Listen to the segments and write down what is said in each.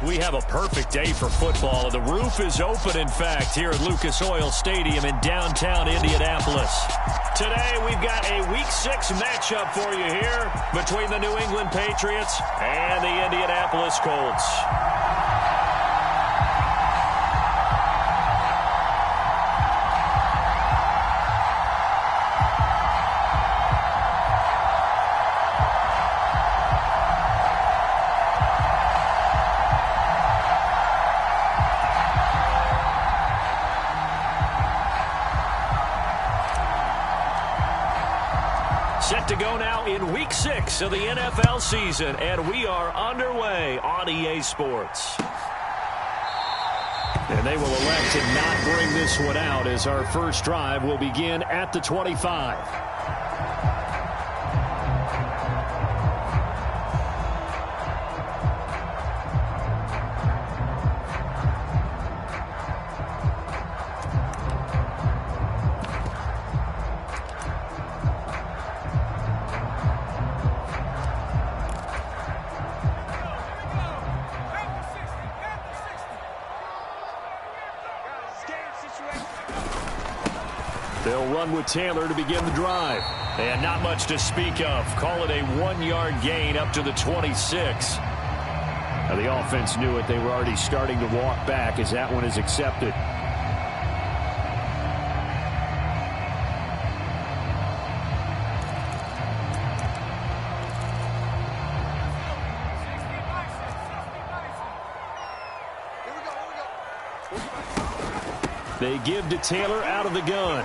We have a perfect day for football. The roof is open, in fact, here at Lucas Oil Stadium in downtown Indianapolis. Today, we've got a Week 6 matchup for you here between the New England Patriots and the Indianapolis Colts. Set to go now in Week 6 of the NFL season, and we are underway on EA Sports. And they will elect to not bring this one out as our first drive will begin at the 25. They'll run with Taylor to begin the drive. And not much to speak of. Call it a 1-yard gain up to the 26. Now the offense knew it. They were already starting to walk back as that one is accepted. They give to Taylor out of the gun.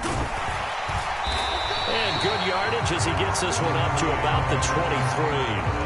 And good yardage as he gets this one up to about the 23.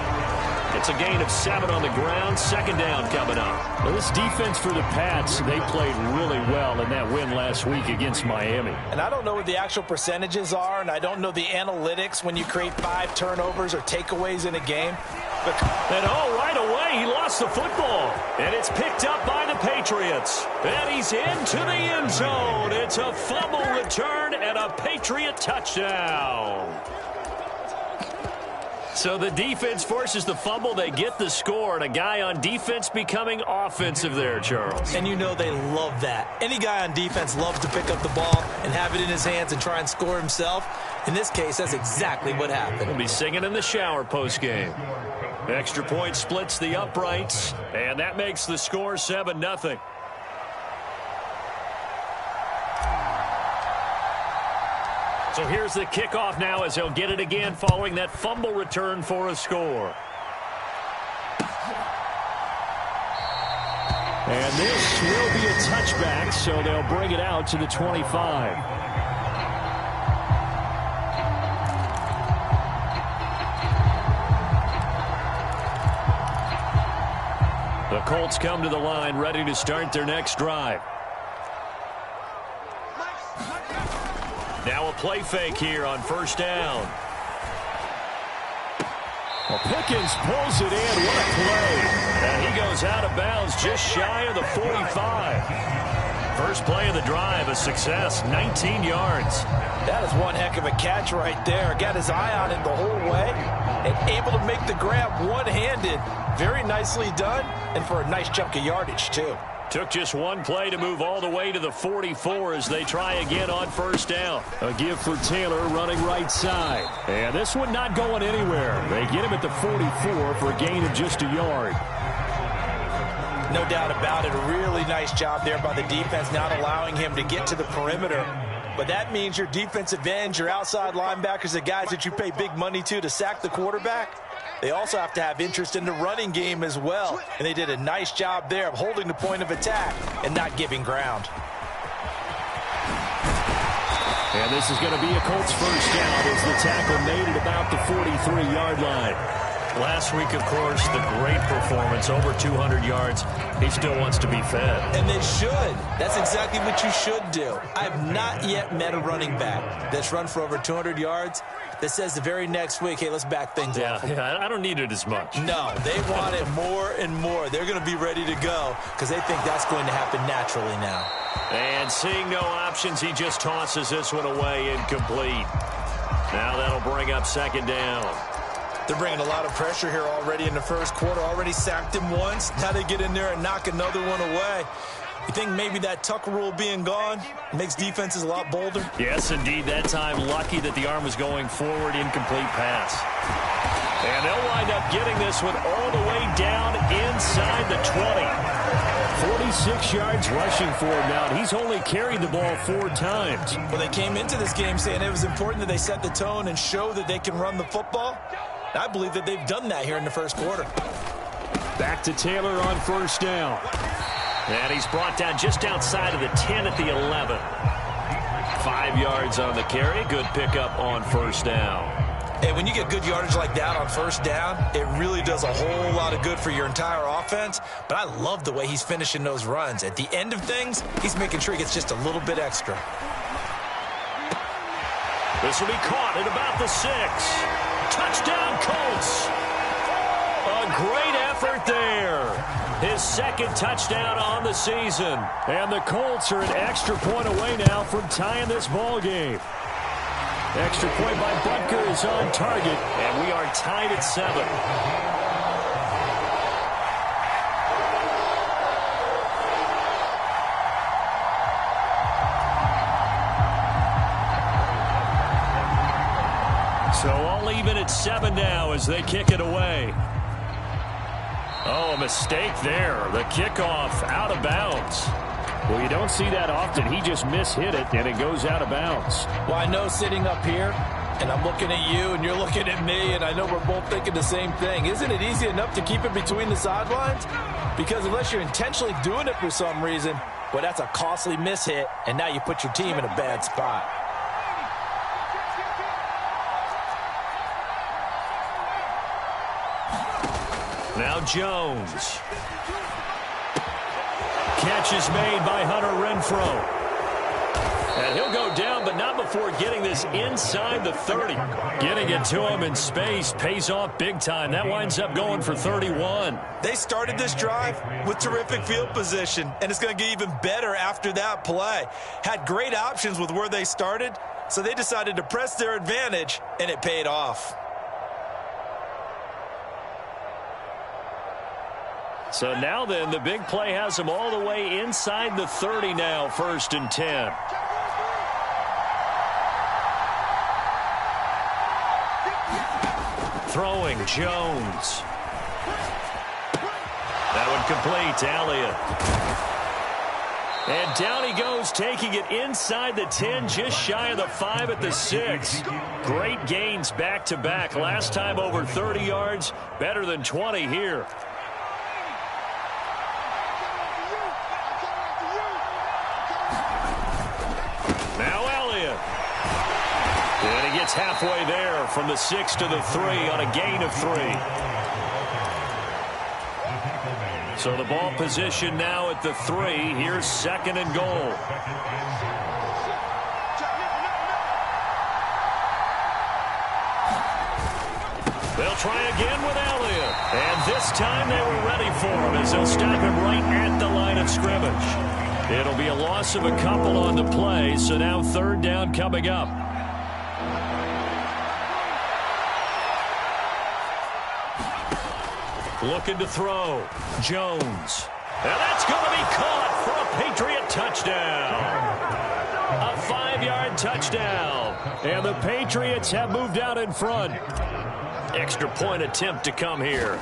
It's a gain of 7 on the ground. Second down coming up. Well, this defense for the Pats, they played really well in that win last week against Miami. And I don't know what the actual percentages are, and I don't know the analytics when you create 5 turnovers or takeaways in a game. And right away, he lost the football. And it's picked up by the Patriots. And he's into the end zone. It's a fumble return and a Patriot touchdown. So the defense forces the fumble. They get the score, and a guy on defense becoming offensive there, Charles. And you know they love that. Any guy on defense loves to pick up the ball and have it in his hands and try and score himself. In this case, that's exactly what happened. He'll be singing in the shower postgame. Extra point splits the uprights, and that makes the score 7-0. So here's the kickoff now as he'll get it again following that fumble return for a score. And this will be a touchback, so they'll bring it out to the 25. The Colts come to the line ready to start their next drive. Now a play fake here on first down. Well, Pickens pulls it in. What a play. And he goes out of bounds just shy of the 45. First play of the drive, a success, 19 yards. That is one heck of a catch right there. Got his eye on it the whole way and able to make the grab one-handed. Very nicely done, and for a nice chunk of yardage, too. Took just one play to move all the way to the 44 as they try again on first down. A give for Taylor running right side. And this one not going anywhere. They get him at the 44 for a gain of just a yard. No doubt about it. A really nice job there by the defense, not allowing him to get to the perimeter. But that means your defensive ends, your outside linebackers, the guys that you pay big money to sack the quarterback, they also have to have interest in the running game as well. And they did a nice job there of holding the point of attack and not giving ground. And this is going to be a Colts first down as the tackle made at about the 43-yard line. Last week, of course, the great performance, over 200 yards. He still wants to be fed. And they should. That's exactly what you should do. I have not yet met a running back that's run for over 200 yards that says the very next week, hey, let's back things up. Yeah, I don't need it as much. No, they want it more and more. They're going to be ready to go because they think that's going to happen naturally now. And seeing no options, he just tosses this one away incomplete. Now that'll bring up second down. They're bringing a lot of pressure here already in the first quarter. Already sacked him once. Now they get in there and knock another one away. You think maybe that Tucker rule being gone makes defenses a lot bolder? Yes, indeed. That time, lucky that the arm was going forward. Incomplete pass. And they'll wind up getting this one all the way down inside the 20. 46 yards rushing for him now. He's only carried the ball 4 times. Well, they came into this game saying it was important that they set the tone and show that they can run the football. I believe that they've done that here in the first quarter. Back to Taylor on first down. And he's brought down just outside of the 10 at the 11. 5 yards on the carry. Good pickup on first down. And when you get good yardage like that on first down, it really does a whole lot of good for your entire offense. But I love the way he's finishing those runs. At the end of things, he's making sure he gets just a little bit extra. This will be caught at about the 6. Touchdown, Colts. A great effort there. His second touchdown on the season. And the Colts are an extra point away now from tying this ball game. Extra point by Butker is on target, and we are tied at 7. So all even at 7 now as they kick it away. Oh, a mistake there. The kickoff out of bounds. Well, you don't see that often. He just mishit it, and it goes out of bounds. Well, I know sitting up here, and I'm looking at you, and you're looking at me, and I know we're both thinking the same thing. Isn't it easy enough to keep it between the sidelines? Because unless you're intentionally doing it for some reason, well, that's a costly mishit, and now you put your team in a bad spot. Now Jones. Catch is made by Hunter Renfrow. And he'll go down, but not before getting this inside the 30. Getting it to him in space pays off big time. That winds up going for 31. They started this drive with terrific field position, and it's going to get even better after that play. Had great options with where they started, so they decided to press their advantage, and it paid off. So now then, the big play has them all the way inside the 30 now, 1st and 10. Throwing, Jones. That one complete to Elliott. And down he goes, taking it inside the 10, just shy of the 5 at the 6. Great gains back-to-back. Last time over 30 yards, better than 20 here. And he gets halfway there from the 6 to the 3 on a gain of 3. So the ball position now at the 3. Here's 2nd and goal. They'll try again with Elliott. And this time they were ready for him as they'll stop him right at the line of scrimmage. It'll be a loss of a couple on the play, so now 3rd down coming up. Looking to throw. Jones. And that's going to be caught for a Patriot touchdown. A 5-yard touchdown. And the Patriots have moved out in front. Extra point attempt to come here.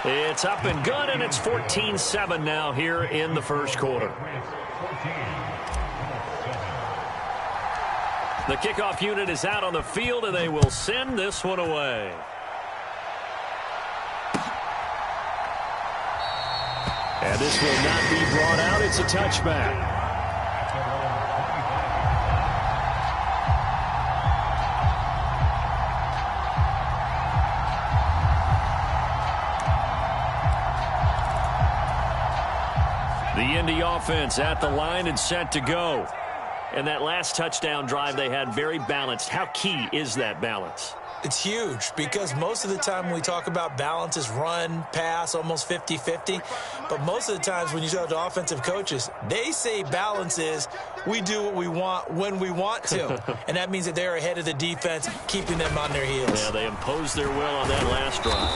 It's up and good, and it's 14-7 now here in the first quarter. The kickoff unit is out on the field, and they will send this one away. And this will not be brought out. It's a touchback. The Indy offense at the line and set to go. And that last touchdown drive they had very balanced. How key is that balance? It's huge because most of the time when we talk about balance is run, pass, almost 50-50. But most of the times when you talk to offensive coaches, they say balance is we do what we want when we want to. And that means that they're ahead of the defense, keeping them on their heels. Yeah, they imposed their will on that last drive.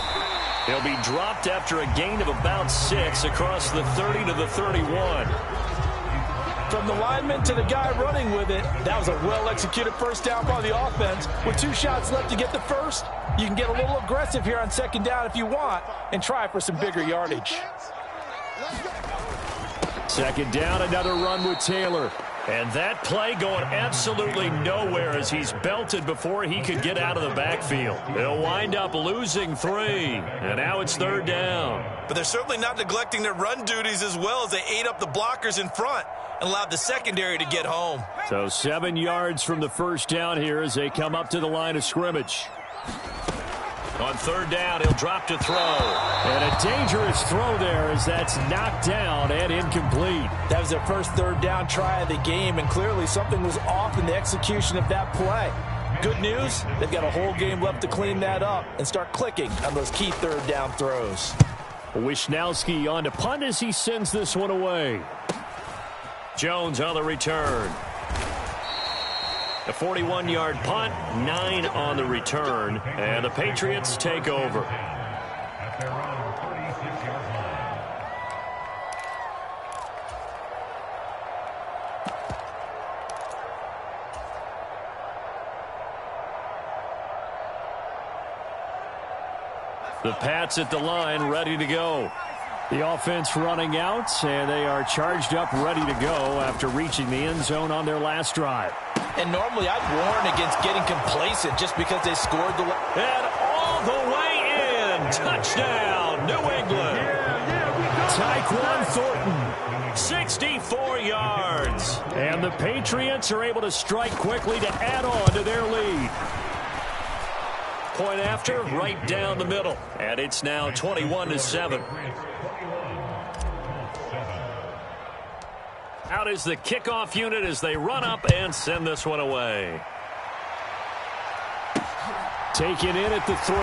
He'll be dropped after a gain of about 6 across the 30 to the 31. From the lineman to the guy running with it, that was a well-executed first down by the offense. With 2 shots left to get the first, you can get a little aggressive here on second down if you want and try for some bigger yardage. Second down, another run with Taylor. And that play going absolutely nowhere as he's belted before he could get out of the backfield. They'll wind up losing 3. And now it's third down. But they're certainly not neglecting their run duties as well as they ate up the blockers in front and allowed the secondary to get home. So 7 yards from the first down here as they come up to the line of scrimmage. On third down, he'll drop to throw. And a dangerous throw there as that's knocked down and incomplete. That was their first third down try of the game, and clearly something was off in the execution of that play. Good news, they've got a whole game left to clean that up and start clicking on those key third down throws. Wishnowski on to punt as he sends this one away. Jones on the return. A 41-yard punt, 9 on the return, and the Patriots take over. The Pats at the line, ready to go. The offense running out, and they are charged up, ready to go after reaching the end zone on their last drive. And normally I'd warn against getting complacent just because they scored the... And all the way in. Touchdown, New England. Tyquan Thornton, 64 yards. And the Patriots are able to strike quickly to add on to their lead. Point after, right down the middle. And it's now 21-7. Out is the kickoff unit as they run up and send this one away. Taken in at the 3.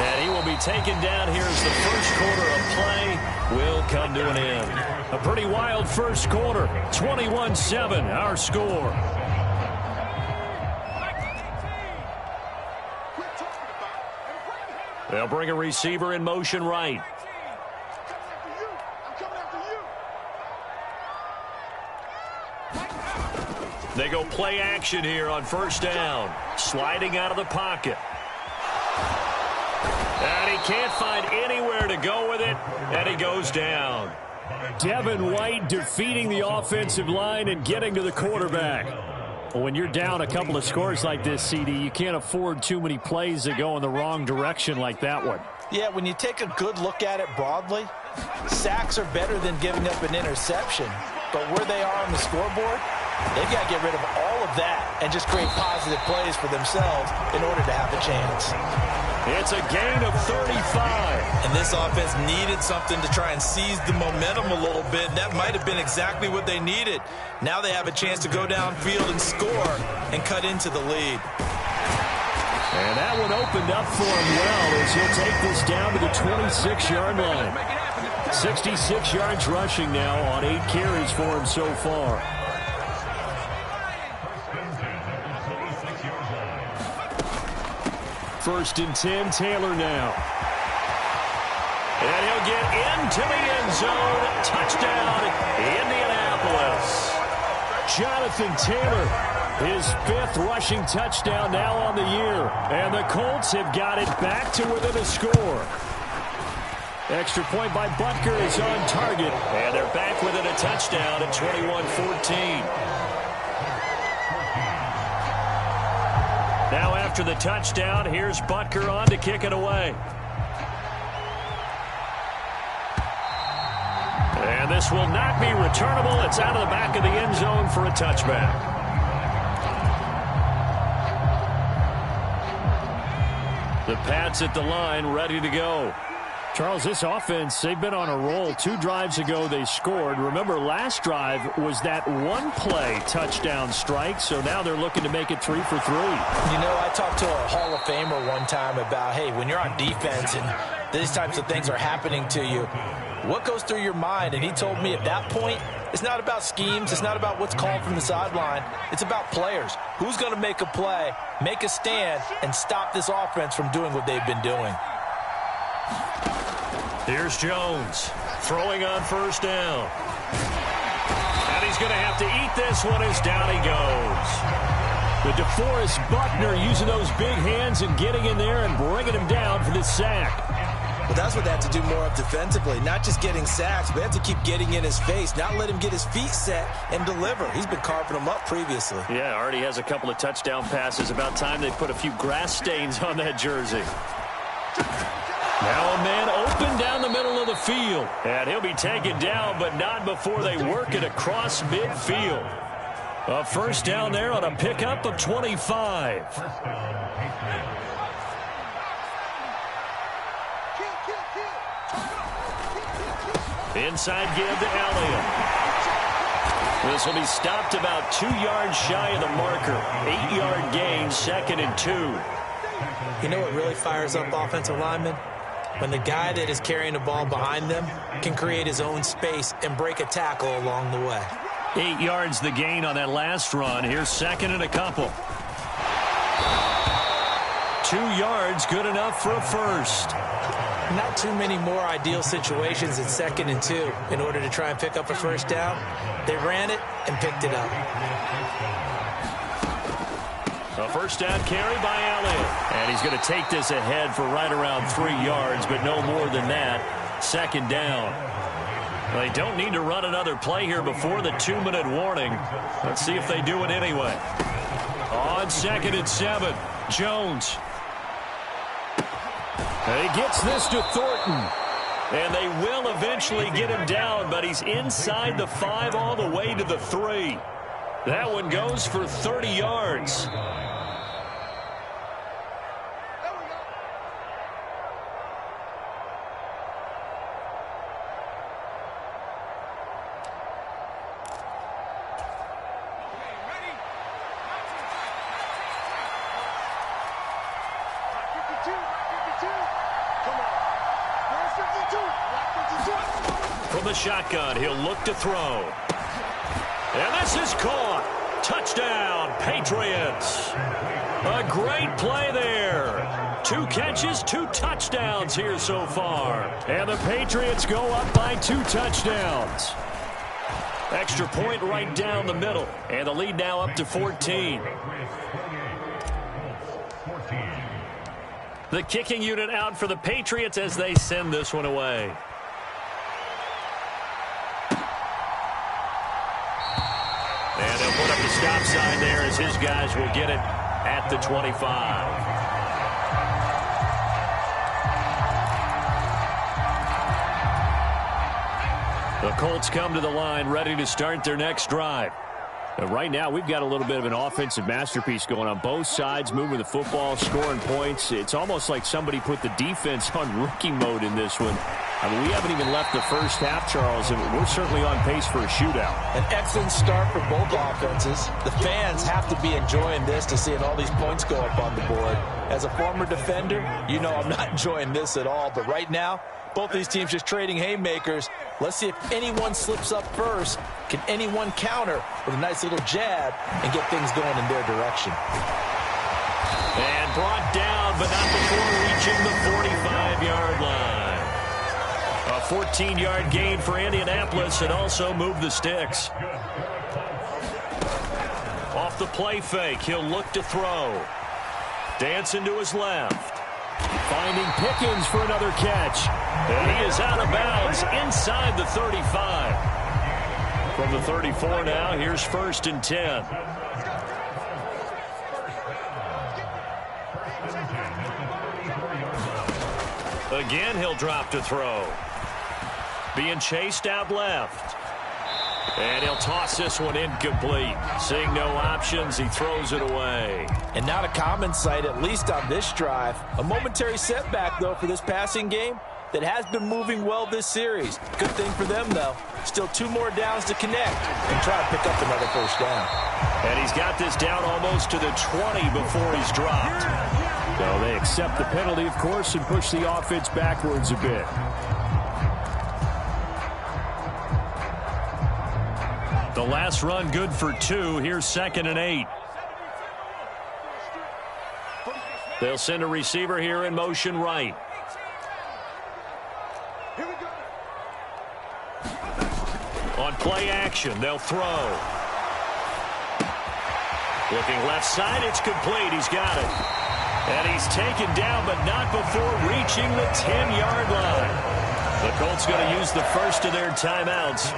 And he will be taken down here as the first quarter of play will come to an end. A pretty wild first quarter. 21-7, our score. They'll bring a receiver in motion right. They go play action here on first down. Sliding out of the pocket. And he can't find anywhere to go with it, and he goes down. Devin White defeating the offensive line and getting to the quarterback. Well, when you're down a couple of scores like this, CD, you can't afford too many plays that go in the wrong direction like that one. Yeah, when you take a good look at it broadly, sacks are better than giving up an interception. But where they are on the scoreboard, they've got to get rid of all of that and just create positive plays for themselves in order to have a chance. It's a gain of 35. And this offense needed something to try and seize the momentum a little bit. That might have been exactly what they needed. Now they have a chance to go downfield and score and cut into the lead. And that one opened up for him well as he'll take this down to the 26-yard line. 66 yards rushing now on 8 carries for him so far. First and 10, Taylor now. And he'll get into the end zone. Touchdown, Indianapolis. Jonathan Taylor, his 5th rushing touchdown now on the year. And the Colts have got it back to within a score. Extra point by Butker is on target. And they're back within a touchdown at 21-14. Now after the touchdown, here's Butker on to kick it away. And this will not be returnable. It's out of the back of the end zone for a touchback. The Pats at the line, ready to go. Charles, this offense, they've been on a roll. 2 drives ago they scored. Remember, last drive was that one-play touchdown strike, so now they're looking to make it 3 for 3. You know, I talked to a Hall of Famer one time about, hey, when you're on defense and these types of things are happening to you, what goes through your mind? And he told me at that point, it's not about schemes. It's not about what's called from the sideline. It's about players. Who's going to make a play, make a stand, and stop this offense from doing what they've been doing? Here's Jones throwing on first down. And he's going to have to eat this one as down he goes. The DeForest Buckner using those big hands and getting in there and bringing him down for the sack. Well, that's what they have to do more of defensively, not just getting sacks, but they have to keep getting in his face, not let him get his feet set and deliver. He's been carving them up previously. Yeah, already has a couple of touchdown passes. About time they put a few grass stains on that jersey. Now a man open down the middle of the field. And he'll be taken down, but not before they work it across midfield. A first down there on a pickup of 25. Inside give to Elliott. This will be stopped about 2 yards shy of the marker. 8-yard gain, 2nd and 2. You know what really fires up offensive linemen? When the guy that is carrying the ball behind them can create his own space and break a tackle along the way. 8 yards the gain on that last run. Here's 2nd and a couple. 2 yards, good enough for a first. Not too many more ideal situations at 2nd and 2 in order to try and pick up a first down. They ran it and picked it up. A first down carry by Elliott. And he's going to take this ahead for right around 3 yards, but no more than that. 2nd down. They don't need to run another play here before the 2-minute warning. Let's see if they do it anyway. On 2nd and 7, Jones. He gets this to Thornton. And they will eventually get him down, but he's inside the 5 all the way to the 3. That one goes for 30 yards. From the shotgun, he'll look to throw. And this is caught. Touchdown, Patriots. A great play there. 2 catches, 2 touchdowns here so far. And the Patriots go up by 2 touchdowns. Extra point right down the middle. And the lead now up to 14. The kicking unit out for the Patriots as they send this one away. And they'll put up the stop sign there as his guys will get it at the 25. The Colts come to the line ready to start their next drive. Right now, we've got a little bit of an offensive masterpiece going on. Both sides moving the football, scoring points. It's almost like somebody put the defense on rookie mode in this one. I mean, we haven't even left the first half, Charles, and we're certainly on pace for a shootout. An excellent start for both offenses. The fans have to be enjoying this to seeing all these points go up on the board. As a former defender, you know I'm not enjoying this at all. But right now, both these teams just trading haymakers. Let's see if anyone slips up first. Can anyone counter with a nice little jab and get things going in their direction? And brought down, but not before reaching the 45-yard line. A 14-yard gain for Indianapolis and also move the sticks. Off the play fake, he'll look to throw. Dancing to his left. Finding Pickens for another catch. And he is out of bounds inside the 35. From the 34 now, here's 1st and 10. Again, he'll drop to throw. Being chased out left. And he'll toss this one incomplete. Seeing no options, he throws it away. And not a common sight, at least on this drive. A momentary setback, though, for this passing game. that has been moving well this series. Good thing for them, though. Still 2 more downs to connect and try to pick up another first down. And he's got this down almost to the 20 before he's dropped. So they accept the penalty, of course, and push the offense backwards a bit. The last run good for 2. Here's 2nd and 8. They'll send a receiver here in motion right. On play action, they'll throw. Looking left side, it's complete. He's got it. And he's taken down, but not before reaching the 10-yard line. The Colts going to use the first of their timeouts,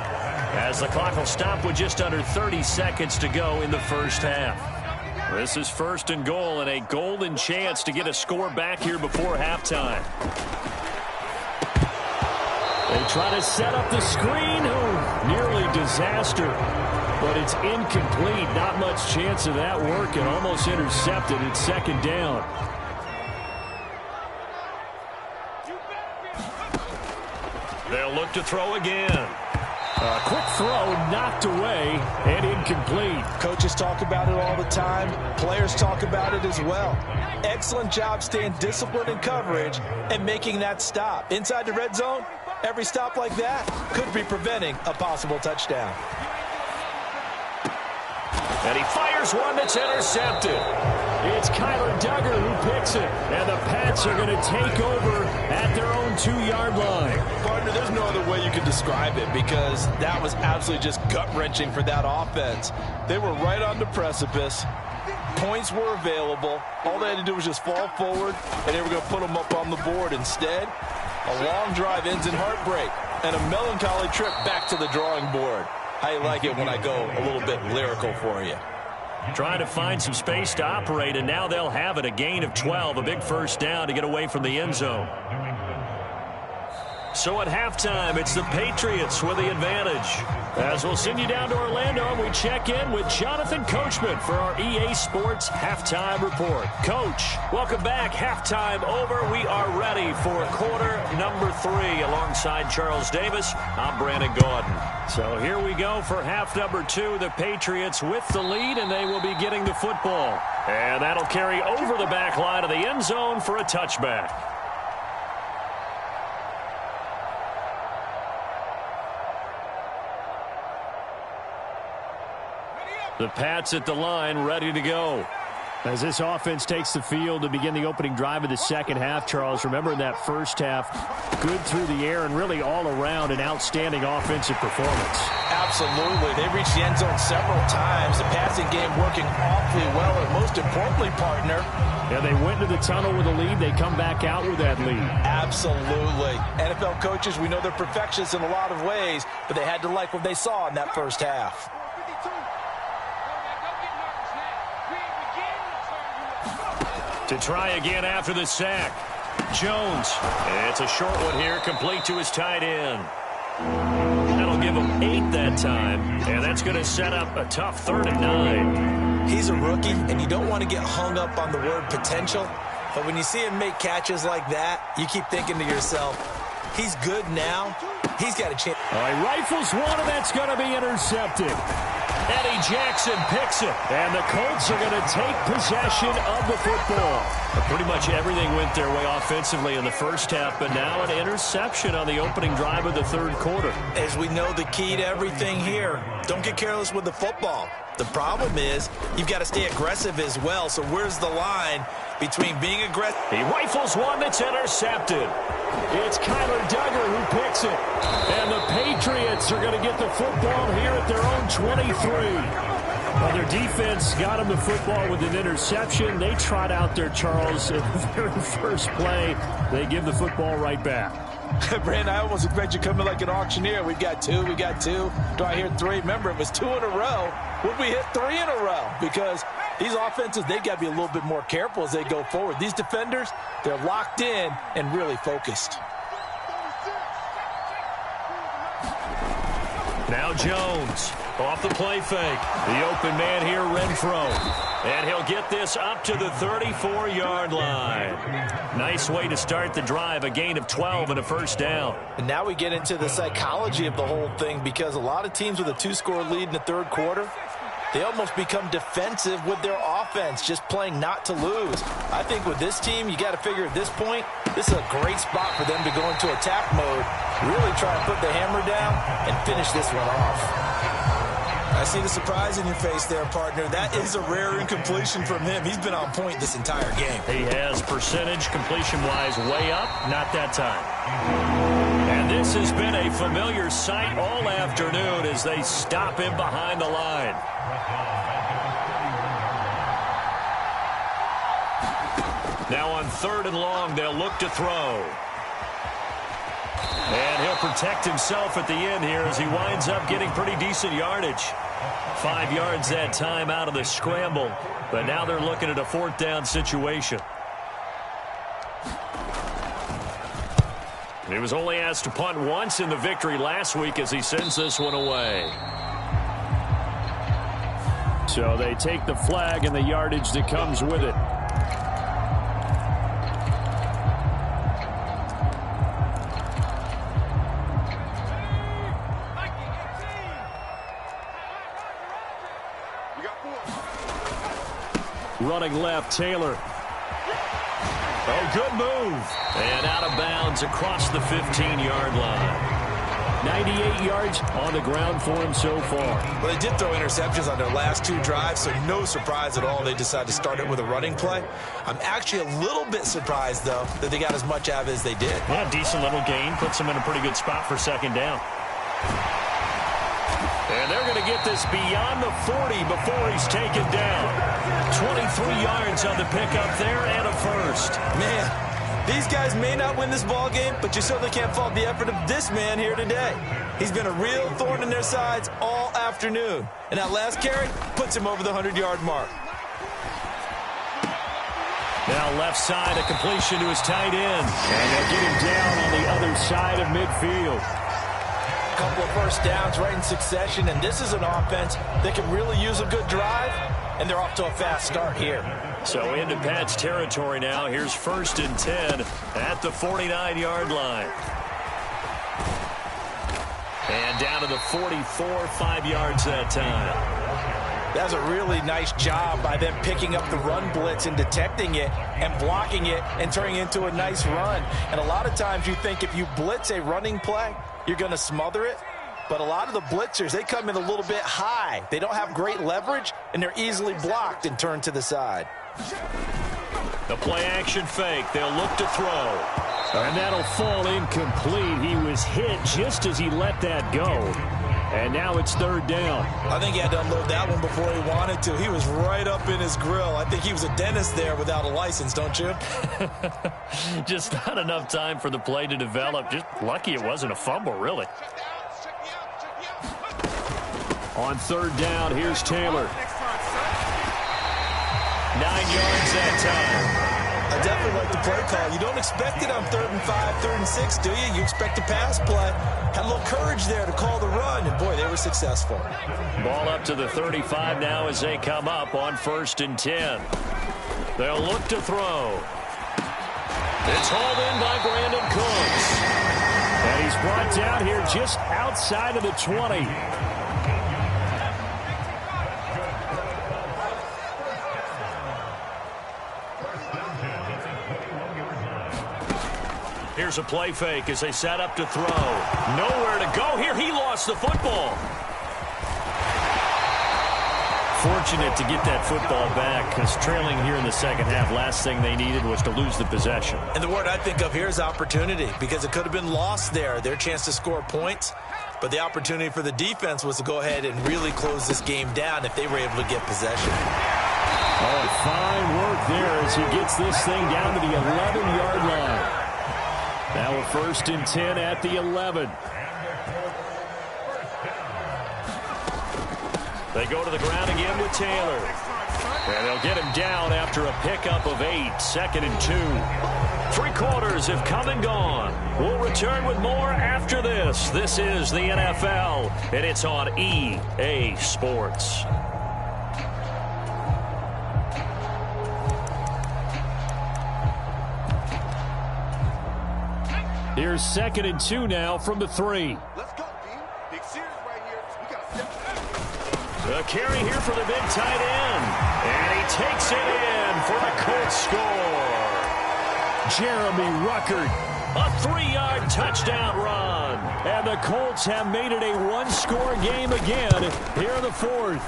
as the clock will stop with just under 30 seconds to go in the first half. This is 1st and goal, and a golden chance to get a score back here before halftime. They try to set up the screen. Oh, nearly disaster. But it's incomplete. Not much chance of that working. Almost intercepted. It's 2nd down. They'll look to throw again. A quick throw knocked away and incomplete. Coaches talk about it all the time. Players talk about it as well. Excellent job staying disciplined in coverage and making that stop. Inside the red zone, every stop like that could be preventing a possible touchdown. And he fires one that's intercepted. It's Kyler Duggar who picks it. And the Pats are going to take over at their own 2-yard line. Partner, there's no other way you could describe it, because that was absolutely just gut-wrenching for that offense. They were right on the precipice. Points were available. All they had to do was just fall forward, and they were going to put them up on the board. Instead, a long drive ends in heartbreak and a melancholy trip back to the drawing board. I like it when I go a little bit lyrical for you. Trying to find some space to operate, and now they'll have it. A gain of 12, a big first down to get away from the end zone. So at halftime, it's the Patriots with the advantage. As we'll send you down to Orlando, and we check in with Jonathan Coachman for our EA Sports Halftime Report. Coach, welcome back. Halftime over. We are ready for quarter number 3. Alongside Charles Davis, I'm Brandon Gordon. So here we go for half number 2. The Patriots with the lead, and they will be getting the football. And that'll carry over the back line of the end zone for a touchback. The Pats at the line, ready to go. As this offense takes the field to begin the opening drive of the second half, Charles, remember in that first half, good through the air and really all around an outstanding offensive performance. Absolutely. They reached the end zone several times. The passing game working awfully well, and most importantly, partner. Yeah, they went into the tunnel with a lead. They come back out with that lead. Absolutely. NFL coaches, we know they're perfectionists in a lot of ways, but they had to like what they saw in that first half. To try again after the sack. Jones. It's a short one here, complete to his tight end. That'll give him 8 that time, and that's going to set up a tough 3rd and 9. He's a rookie, and you don't want to get hung up on the word potential, but when you see him make catches like that, you keep thinking to yourself, he's good now. He's got a chance. All right, rifles one, and that's going to be intercepted. Eddie Jackson picks it, and the Colts are going to take possession of the football. Pretty much everything went their way offensively in the first half, but now an interception on the opening drive of the 3rd quarter. As we know, the key to everything here, don't get careless with the football. The problem is you've got to stay aggressive as well, so where's the line between being aggressive? He rifles one that's intercepted. It's Kyler Duggar who picks it. And the Patriots are going to get the football here at their own 23. Well, their defense got them the football with an interception. They trot out there, Charles, in the very first play. They give the football right back. Brandon, I almost expect you coming like an auctioneer. We got 2, we got 2. Do I hear 3? Remember, it was 2 in a row. Would we hit 3 in a row? Because these offenses, they got to be a little bit more careful as they go forward. These defenders, they're locked in and really focused. Now Jones off the play fake. The open man here, Renfro. And he'll get this up to the 34-yard line. Nice way to start the drive, a gain of 12 and a first down. And now we get into the psychology of the whole thing, because a lot of teams with a 2-score lead in the third quarter, they almost become defensive with their offense, just playing not to lose. I think with this team, you got to figure at this point, this is a great spot for them to go into attack mode, really try to put the hammer down and finish this one off. I see the surprise in your face there, partner. That is a rare incompletion from him. He's been on point this entire game. He has percentage completion-wise way up, not that time. And this has been a familiar sight all afternoon as they stop him behind the line. Now on 3rd and long, they'll look to throw. And he'll protect himself at the end here as he winds up getting pretty decent yardage. 5 yards that time out of the scramble. But now they're looking at a 4th down situation. He was only asked to punt once in the victory last week as he sends this one away. So they take the flag and the yardage that comes with it. Running left, Taylor. Oh, good move. And out of bounds across the 15-yard line. 98 yards on the ground for him so far. Well, they did throw interceptions on their last 2 drives, so no surprise at all they decided to start it with a running play. I'm actually a little bit surprised, though, that they got as much out of it as they did. Yeah, decent little gain. Puts them in a pretty good spot for 2nd down. And they're going to get this beyond the 40 before he's taken down. 23 yards on the pickup there and a first. Man, these guys may not win this ball game, but you certainly can't fault the effort of this man here today. He's been a real thorn in their sides all afternoon. And that last carry puts him over the 100-yard mark. Now left side, a completion to his tight end. And they'll get him down on the other side of midfield. Couple of first downs right in succession, and this is an offense that can really use a good drive, and they're off to a fast start here. So into Pat's territory now. Here's 1st and 10 at the 49-yard line. And down to the 44, 5 yards that time. That's a really nice job by them picking up the run blitz and detecting it and blocking it and turning it into a nice run. And a lot of times you think if you blitz a running play, you're going to smother it. But a lot of the blitzers, they come in a little bit high. They don't have great leverage, and they're easily blocked and turned to the side. The play-action fake. They'll look to throw. And that'll fall incomplete. He was hit just as he let that go. And now it's 3rd down. I think he had to unload that one before he wanted to. He was right up in his grill. I think he was a dentist there without a license, don't you? Just not enough time for the play to develop. Just lucky it wasn't a fumble, really. On 3rd down, here's Taylor. 9 yards that time. I definitely like the play call. You don't expect it on 3rd and 5, 3rd and 6, do you? You expect a pass play. Had a little courage there to call the run, and boy, they were successful. Ball up to the 35 now as they come up on 1st and 10. They'll look to throw. It's hauled in by Brandon Cooks. And he's brought down here just outside of the 20. Here's a play fake as they set up to throw. Nowhere to go here. He lost the football. Fortunate to get that football back because trailing here in the 2nd half, last thing they needed was to lose the possession. And the word I think of here is opportunity, because it could have been lost there, their chance to score points. But the opportunity for the defense was to go ahead and really close this game down if they were able to get possession. Oh, fine work there as he gets this thing down to the 11-yard line. Now a 1st and 10 at the 11. They go to the ground again with Taylor. And they'll get him down after a pickup of 8. 2nd and 2. 3 quarters have come and gone. We'll return with more after this. This is the NFL, and it's on EA Sports. Here's 2nd and 2 now from the 3. Let's go, D. Big series right here. We got to A carry here for the big tight end. And he takes it in for the Colts score. Jeremy Ruckert, a 3-yard touchdown run. And the Colts have made it a one-score game again here in the 4th.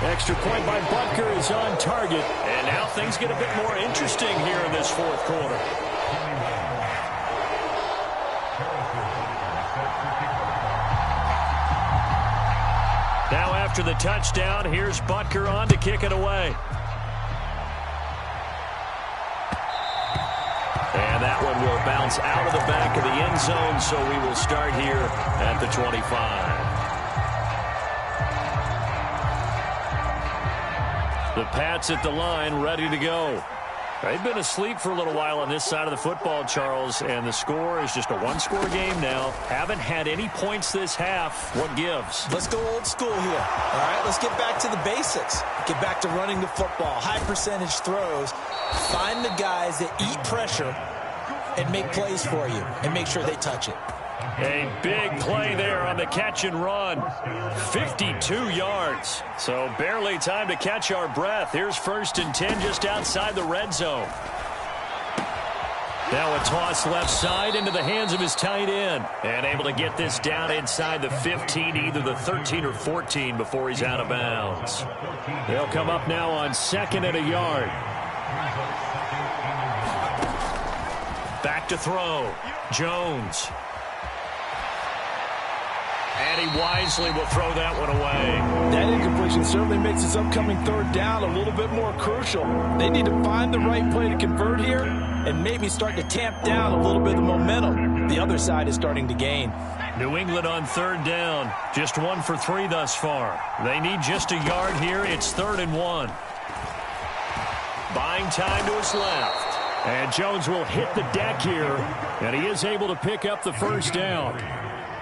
Extra point by Butker is on target. And now things get a bit more interesting here in this 4th quarter. Now after the touchdown, here's Butker on to kick it away. And that one will bounce out of the back of the end zone, so we will start here at the 25. The Pats at the line, ready to go. They've been asleep for a little while on this side of the football, Charles, and the score is just a one-score game now. Haven't had any points this half. What gives? Let's go old school here. All right, let's get back to the basics. Get back to running the football, high percentage throws. Find the guys that eat pressure and make plays for you and make sure they touch it. A big play there on the catch and run. 52 yards. So barely time to catch our breath. Here's 1st and 10 just outside the red zone. Now a toss left side into the hands of his tight end. And able to get this down inside the 15, either the 13 or 14 before he's out of bounds. They'll come up now on 2nd and a yard. Back to throw. Jones. And he wisely will throw that one away. That incompletion certainly makes this upcoming 3rd down a little bit more crucial. They need to find the right play to convert here and maybe start to tamp down a little bit of the momentum the other side is starting to gain. New England on 3rd down. Just 1 for 3 thus far. They need just a yard here. It's 3rd and 1. Buying time to his left. And Jones will hit the deck here. And he is able to pick up the 1st down.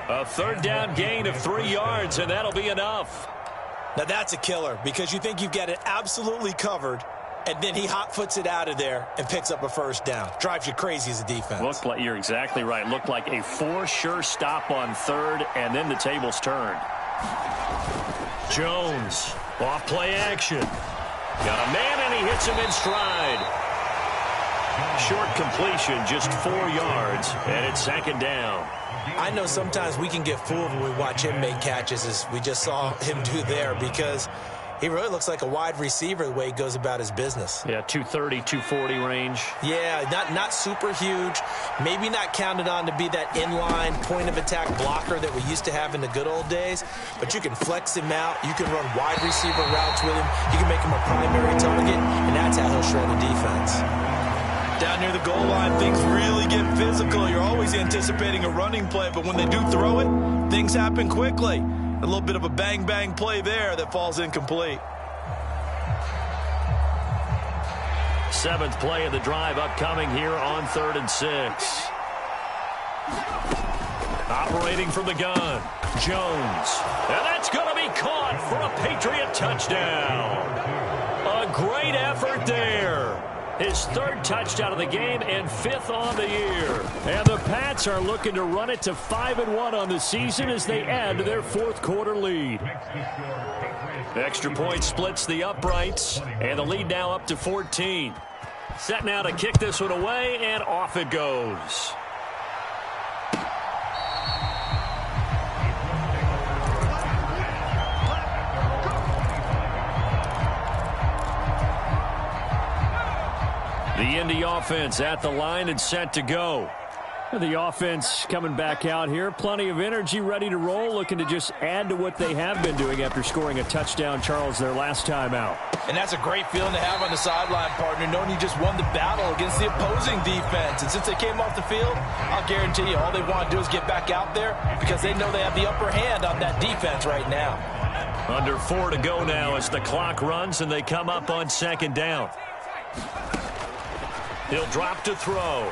A 3rd down gain of 3 yards, and that'll be enough. Now that's a killer because you think you've got it absolutely covered, and then he hot-foots it out of there and picks up a 1st down. Drives you crazy as a defense. Looked like, you're exactly right. Looked like a 4-sure stop on 3rd, and then the tables turned. Jones, off play action. Got a man, and he hits him in stride. Short completion, just 4 yards, and it's 2nd down. I know sometimes we can get fooled when we watch him make catches, as we just saw him do there, because he really looks like a wide receiver the way he goes about his business. Yeah, 230, 240 range. Yeah, not super huge. Maybe not counted on to be that inline point-of-attack blocker that we used to have in the good old days, but you can flex him out. You can run wide receiver routes with him. You can make him a primary target, and that's how he'll shred a defense. Down near the goal line, things really get physical. You're always anticipating a running play, but when they do throw it, things happen quickly. A little bit of a bang-bang play there that falls incomplete. 7th play of the drive upcoming here on 3rd and 6. Operating from the gun, Jones. And that's going to be caught for a Patriot touchdown. A great effort there. His 3rd touchdown of the game and 5th on the year. And the Pats are looking to run it to 5-1 on the season as they add to their 4th quarter lead. Extra point splits the uprights, and the lead now up to 14. Set now to kick this one away, and off it goes. The Indy offense at the line and set to go. The offense coming back out here. Plenty of energy, ready to roll, looking to just add to what they have been doing after scoring a touchdown, Charles, their last time out. And that's a great feeling to have on the sideline, partner, knowing you just won the battle against the opposing defense. And since they came off the field, I'll guarantee you all they want to do is get back out there because they know they have the upper hand on that defense right now. Under 4 to go now as the clock runs and they come up on 2nd down. He'll drop to throw.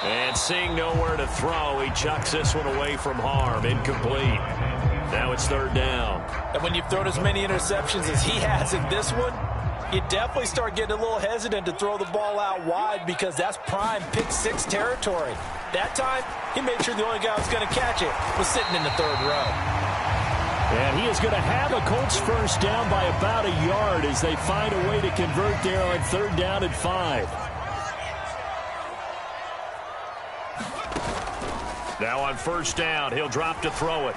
And seeing nowhere to throw, he chucks this one away from harm. Incomplete. Now it's 3rd down. And when you've thrown as many interceptions as he has in this one, You definitely start getting a little hesitant to throw the ball out wide because that's prime pick six territory. That time, he made sure the only guy who was going to catch it was sitting in the third row. And he is going to have a Colts first down by about a yard as they find a way to convert there on 3rd down and 5. Now on 1st down, he'll drop to throw it.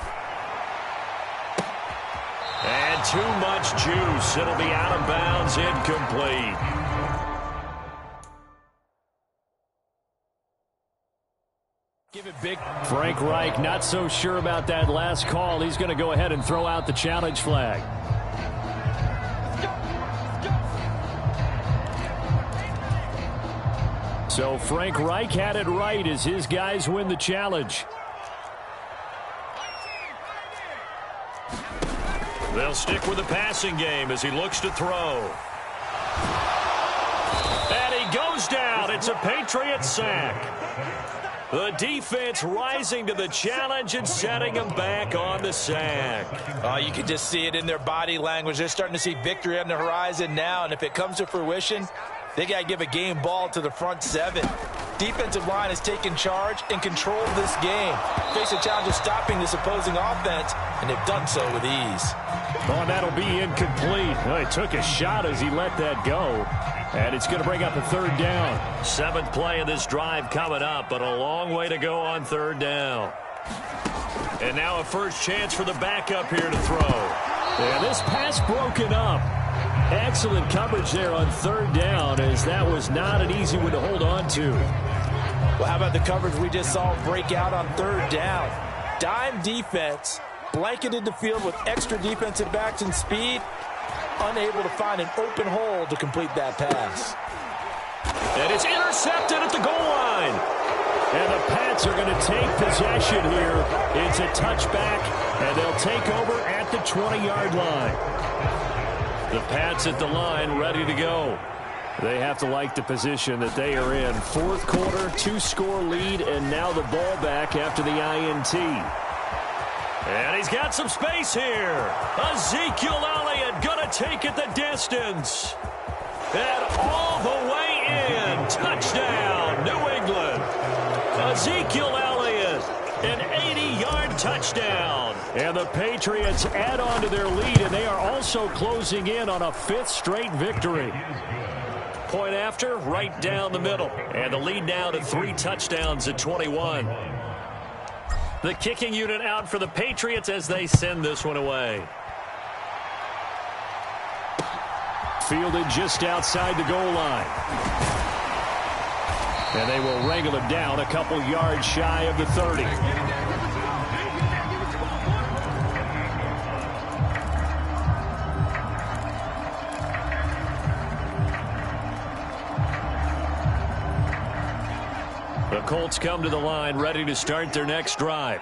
And too much juice. It'll be out of bounds, incomplete. Give it big. Frank Reich not so sure about that last call. He's going to go ahead and throw out the challenge flag. So Frank Reich had it right as his guys win the challenge. They'll stick with the passing game as he looks to throw. And he goes down. It's a Patriots sack. The defense rising to the challenge and setting them back on the sack. You can just see it in their body language. They're starting to see victory on the horizon now, and if it comes to fruition, they got to give a game ball to the front 7. Defensive line has taken charge and controlled this game. Face a challenge of stopping this opposing offense, and they've done so with ease. Oh, and that'll be incomplete. Well, he took a shot as he let that go. And it's going to bring up a 3rd down. 7th play of this drive coming up, but a long way to go on 3rd down. And now a first chance for the backup here to throw. And this pass broken up. Excellent coverage there on 3rd down, as that was not an easy one to hold on to. Well, how about the coverage we just saw break out on 3rd down? Dime defense, blanketed the field with extra defensive backs and speed, unable to find an open hole to complete that pass. And it's intercepted at the goal line. And the Pats are going to take possession here. It's a touchback, and they'll take over at the 20-yard line. The Pats at the line ready to go. They have to like the position that they are in. 4th quarter, 2-score lead, and now the ball back after the INT. And he's got some space here. Ezekiel Elliott going to take it the distance. And all the way in. Touchdown, New England. Ezekiel Elliott, an 80-yard touchdown. And the Patriots add on to their lead, and they are also closing in on a 5th straight victory. Point after, right down the middle. And the lead now to 3 touchdowns at 21. The kicking unit out for the Patriots as they send this one away. Fielded just outside the goal line. And they will wrangle him down a couple yards shy of the 30. The Colts come to the line ready to start their next drive.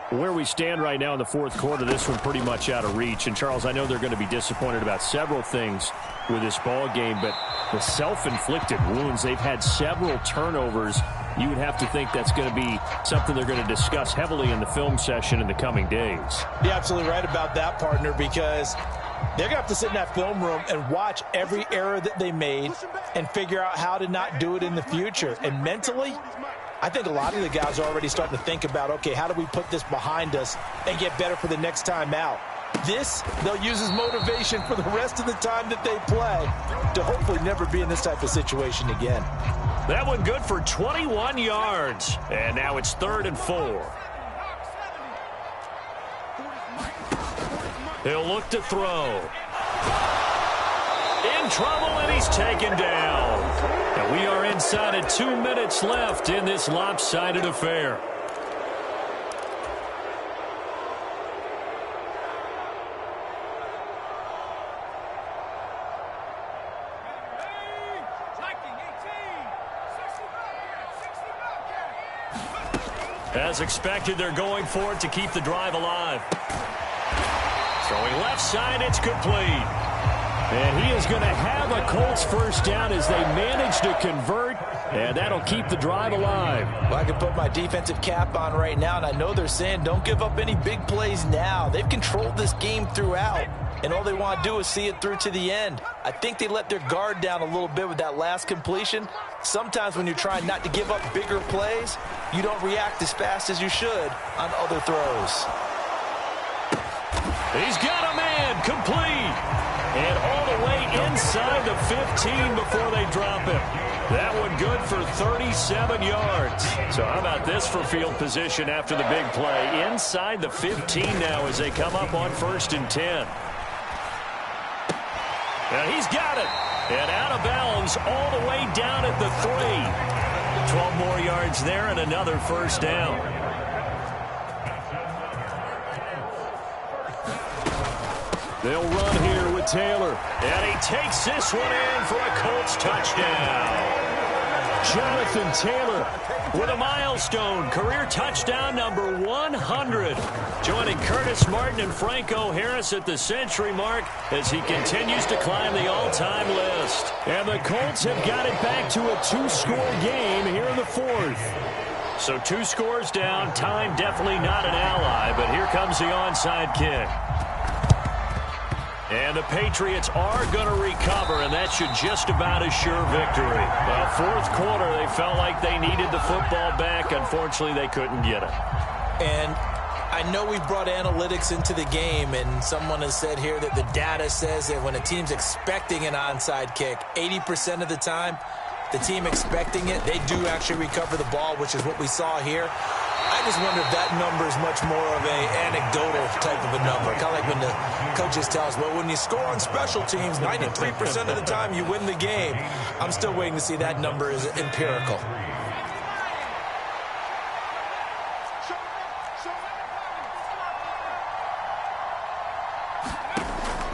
Where we stand right now in the 4th quarter, this one pretty much out of reach. And, Charles, I know they're going to be disappointed about several things with this ball game, but the self-inflicted wounds, they've had several turnovers. You would have to think that's going to be something they're going to discuss heavily in the film session in the coming days. You're absolutely right about that, partner, because they're going to have to sit in that film room and watch every error that they made and figure out how to not do it in the future. And mentally, I think a lot of the guys are already starting to think about, okay, how do we put this behind us and get better for the next time out? This, they'll use as motivation for the rest of the time that they play to hopefully never be in this type of situation again. That one good for 21 yards. And now it's 3rd and 4. He'll look to throw. In trouble, and he's taken down. And we are inside of 2 minutes left in this lopsided affair. As expected, they're going for it to keep the drive alive. Throwing left side, it's complete. And he is going to have a Colts first down as they manage to convert, and that'll keep the drive alive. Well, I can put my defensive cap on right now, and I know they're saying don't give up any big plays now. They've controlled this game throughout, and all they want to do is see it through to the end. I think they let their guard down a little bit with that last completion. Sometimes when you're trying not to give up bigger plays, you don't react as fast as you should on other throws. He's got a man, complete. And all the way inside the 15 before they drop him. That one good for 37 yards. So how about this for field position after the big play? Inside the 15 now as they come up on 1st and 10. Now he's got it. And out of bounds all the way down at the 3. 12 more yards there and another first down. They'll run here with Taylor. And he takes this one in for a Colts touchdown. Jonathan Taylor with a milestone. Career touchdown number 100. Joining Curtis Martin and Franco Harris at the century mark as he continues to climb the all-time list. And the Colts have got it back to a 2-score game here in the 4th. So 2 scores down. Time definitely not an ally, but here comes the onside kick. And the Patriots are going to recover, and that should just about assure victory. Well, 4th quarter, they felt like they needed the football back. Unfortunately, they couldn't get it. And I know we've brought analytics into the game, and someone has said here that the data says that when a team's expecting an onside kick, 80% of the time, the team expecting it, they do actually recover the ball, which is what we saw here. I just wonder if that number is much more of a anecdotal type of a number. Kind of like when the coaches tell us, well, when you score on special teams, 93% of the time you win the game. I'm still waiting to see that number is empirical.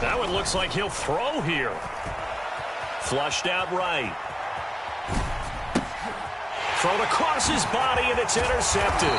That one looks like he'll throw here. Flushed out right. Thrown across his body, and it's intercepted.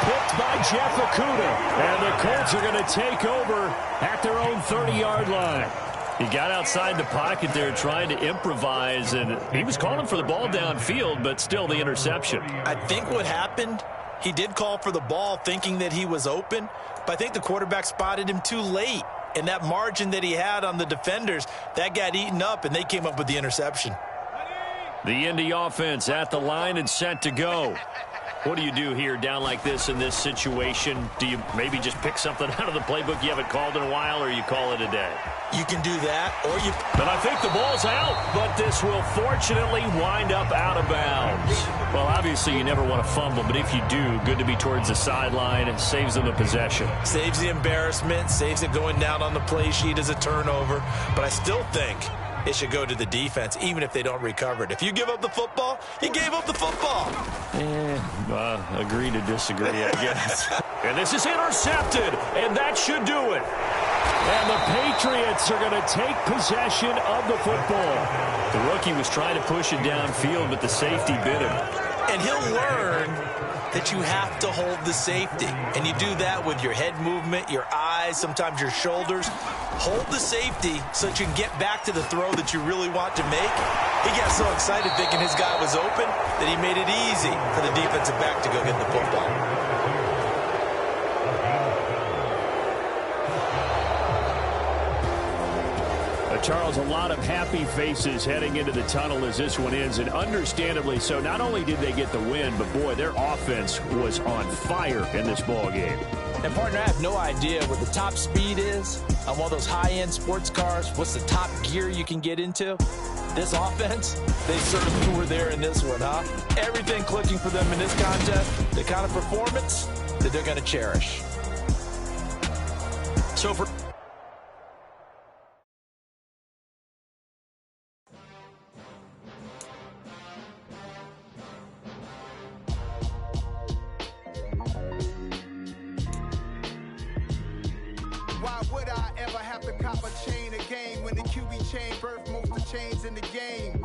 Picked by Jeff Okudah. And the Colts are going to take over at their own 30-yard line. He got outside the pocket there trying to improvise, and he was calling for the ball downfield, but still the interception. I think what happened, he did call for the ball thinking that he was open, but I think the quarterback spotted him too late. And that margin that he had on the defenders, that got eaten up, and they came up with the interception. The Indy offense at the line and set to go. What do you do here down like this in this situation? Do you maybe just pick something out of the playbook you haven't called in a while, or you call it a day? You can do that, or you... But I think the ball's out, but this will fortunately wind up out of bounds. Well, obviously you never want to fumble, but if you do, good to be towards the sideline and saves them the possession. Saves the embarrassment, saves it going down on the play sheet as a turnover, but I still think it should go to the defense, even if they don't recover it. If you give up the football, you gave up the football. Agree to disagree, I guess. And this is intercepted, and that should do it. And the Patriots are going to take possession of the football. The rookie was trying to push it downfield, but the safety bit him. And he'll learn that you have to hold the safety. And you do that with your head movement, your eyes, sometimes your shoulders. Hold the safety so that you can get back to the throw that you really want to make. He got so excited thinking his guy was open that he made it easy for the defensive back to go get the football. Charles, a lot of happy faces heading into the tunnel as this one ends, and understandably so. Not only did they get the win, but boy, their offense was on fire in this ball game. And partner, I have no idea what the top speed is on one of those high-end sports cars. What's the top gear you can get into? This offense, they certainly were there in this one, huh? Everything clicking for them in this contest, the kind of performance that they're going to cherish. So for Why would I ever have to cop a chain a game when the QB chain birth most of chains in the game?